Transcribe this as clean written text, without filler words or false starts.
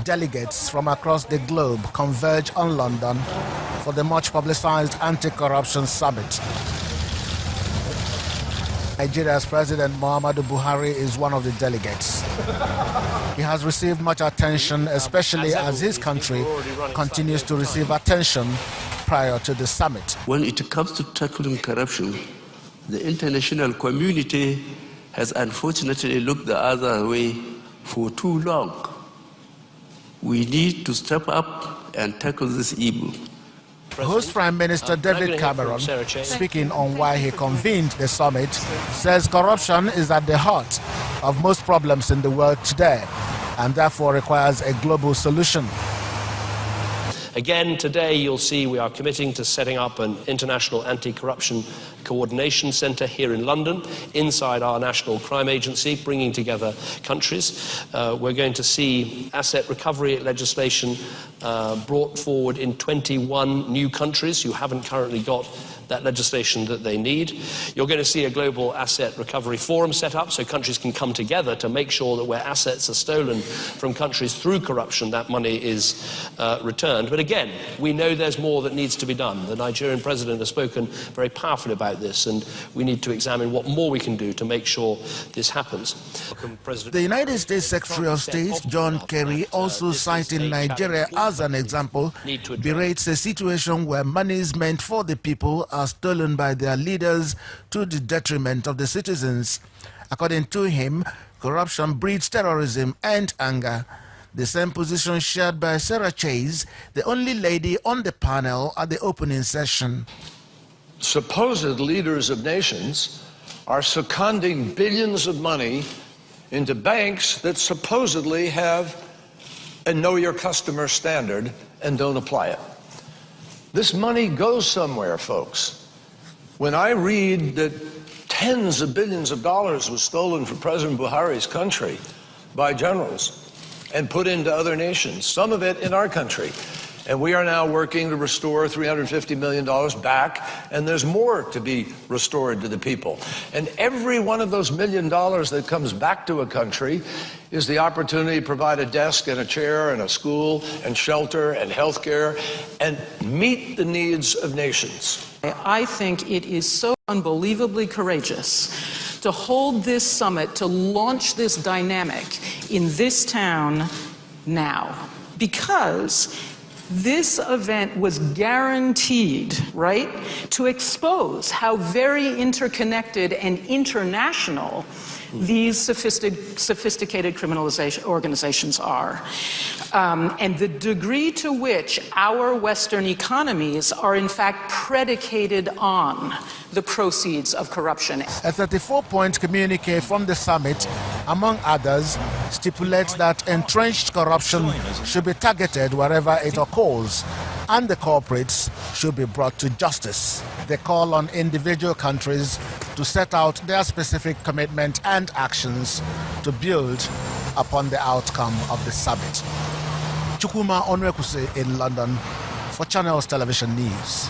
Delegates from across the globe converge on London for the much-publicized anti-corruption summit. Nigeria's President Muhammadu Buhari is one of the delegates. He has received much attention, especially as his country continues to receive attention prior to the summit. When it comes to tackling corruption, the international community has unfortunately looked the other way for too long. We need to step up and tackle this evil. Host Prime Minister David Cameron, speaking on why he convened the summit, says corruption is at the heart of most problems in the world today and therefore requires a global solution. Again, today you'll see we are committing to setting up an international anti-corruption coordination centre here in London, inside our National Crime Agency, bringing together countries. We're going to see asset recovery legislation brought forward in 21 new countries who haven't currently got that legislation that they need. You're going to see a global asset recovery forum set up so countries can come together to make sure that where assets are stolen from countries through corruption, that money is returned. But again, we know there's more that needs to be done. The Nigerian president has spoken very powerfully about this, and we need to examine what more we can do to make sure this happens. The United States Secretary of State, John Kerry, also citing Nigeria as an example, berates a situation where monies meant for the people are stolen by their leaders to the detriment of the citizens. According to him, corruption breeds terrorism and anger. The same position shared by Sarah Chase, the only lady on the panel at the opening session. Supposed leaders of nations are seconding billions of money into banks that supposedly have a know your customer standard and don't apply it. This money goes somewhere, folks. When I read that tens of billions of dollars was stolen from President Buhari's country by generals and put into other nations, some of it in our country, and we are now working to restore $350 million back, and there's more to be restored to the people. And every one of those $1 million that comes back to a country is the opportunity to provide a desk and a chair and a school and shelter and health care and meet the needs of nations. I think it is so unbelievably courageous to hold this summit, to launch this dynamic in this town now, because this event was guaranteed, right, to expose how very interconnected and international these sophisticated criminalization organizations are. And the degree to which our Western economies are in fact predicated on the proceeds of corruption. A 34-point communique from the summit, among others, stipulates that entrenched corruption should be targeted wherever it occurs, and the culprits should be brought to justice. They call on individual countries to set out their specific commitment and actions to build upon the outcome of the summit. Chukwuma Onwekuse in London for Channels Television News.